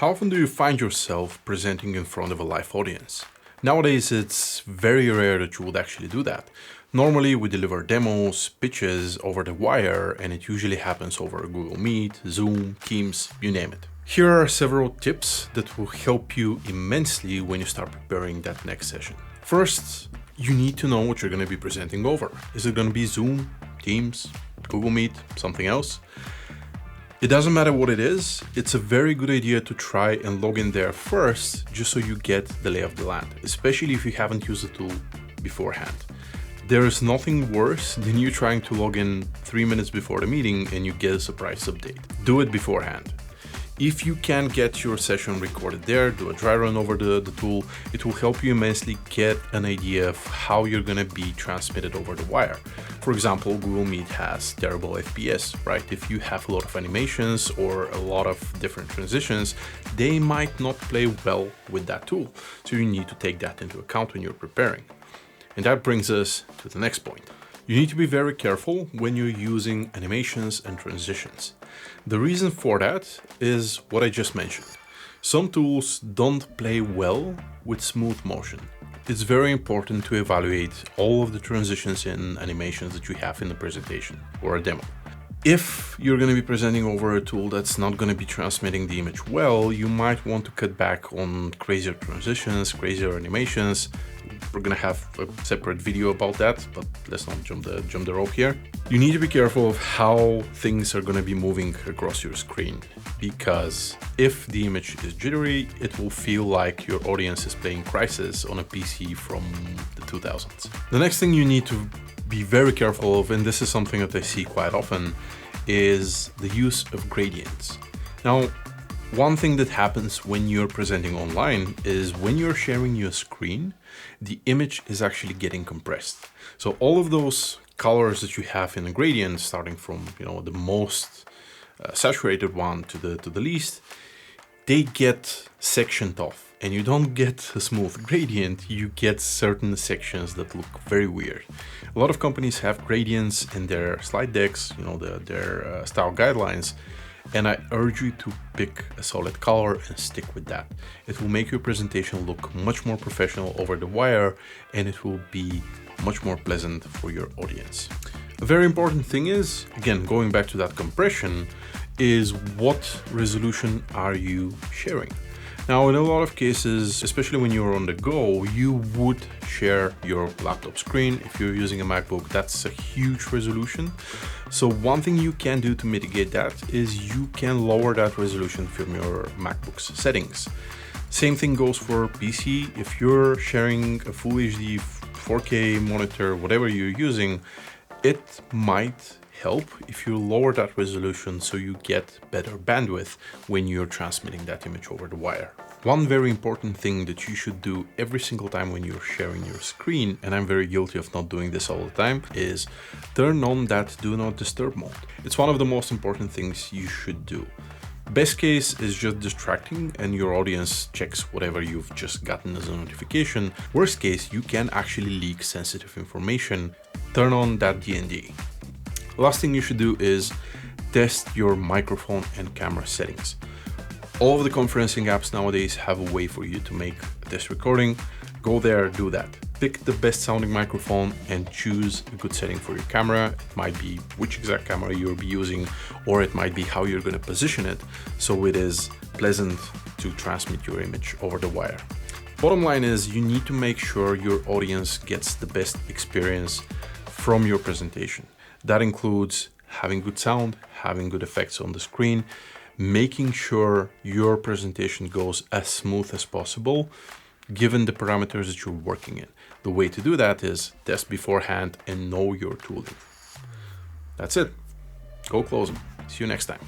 How often do you find yourself presenting in front of a live audience? Nowadays, it's very rare that you would actually do that. Normally, we deliver demos, pitches over the wire, and it usually happens over Google Meet, Zoom, Teams, you name it. Here are several tips that will help you immensely when you start preparing that next session. First, you need to know what you're going to be presenting over. Is it going to be Zoom, Teams, Google Meet, something else? It doesn't matter what it is, it's a very good idea to try and log in there first, just so you get the lay of the land, especially if you haven't used the tool beforehand. There is nothing worse than you trying to log in 3 minutes before the meeting and you get a surprise update. Do it beforehand. If you can get your session recorded there, do a dry run over the tool, it will help you immensely get an idea of how you're going to be transmitted over the wire. For example, Google Meet has terrible FPS, right? If you have a lot of animations or a lot of different transitions, they might not play well with that tool. So you need to take that into account when you're preparing. And that brings us to the next point. You need to be very careful when you're using animations and transitions. The reason for that is what I just mentioned. Some tools don't play well with smooth motion. It's very important to evaluate all of the transitions and animations that you have in the presentation or a demo. If you're going to be presenting over a tool that's not going to be transmitting the image well, you might want to cut back on crazier transitions, crazier animations. We're going to have a separate video about that, but let's not jump the rope here. You need to be careful of how things are going to be moving across your screen, because if the image is jittery, it will feel like your audience is playing Crysis on a PC from the 2000s. The next thing you need to be very careful of, and this is something that I see quite often, is the use of gradients. Now, one thing that happens when you're presenting online is when you're sharing your screen, the image is actually getting compressed. So all of those colors that you have in the gradient, starting from the most saturated one to the least, they get sectioned off. And you don't get a smooth gradient, you get certain sections that look very weird. A lot of companies have gradients in their slide decks, their style guidelines, and I urge you to pick a solid color and stick with that. It will make your presentation look much more professional over the wire, and it will be much more pleasant for your audience. A very important thing is, again, going back to that compression, is what resolution are you sharing? Now, in a lot of cases, especially when you're on the go, you would share your laptop screen. If you're using a MacBook, that's a huge resolution. So one thing you can do to mitigate that is you can lower that resolution from your MacBook's settings. Same thing goes for PC. If you're sharing a full HD 4K monitor, whatever you're using, it might help if you lower that resolution so you get better bandwidth when you're transmitting that image over the wire. One very important thing that you should do every single time when you're sharing your screen, and I'm very guilty of not doing this all the time, is turn on that do not disturb mode. It's one of the most important things you should do. Best case is just distracting and your audience checks whatever you've just gotten as a notification. Worst case, you can actually leak sensitive information. Turn on that DND. Last thing you should do is test your microphone and camera settings. All of the conferencing apps nowadays have a way for you to make a test recording. Go there, do that. Pick the best sounding microphone and choose a good setting for your camera. It might be which exact camera you'll be using, or it might be how you're going to position it so it is pleasant to transmit your image over the wire. Bottom line is you need to make sure your audience gets the best experience from your presentation. That includes having good sound, having good effects on the screen, making sure your presentation goes as smooth as possible, given the parameters that you're working in. The way to do that is test beforehand and know your tooling. That's it. Go close them. See you next time.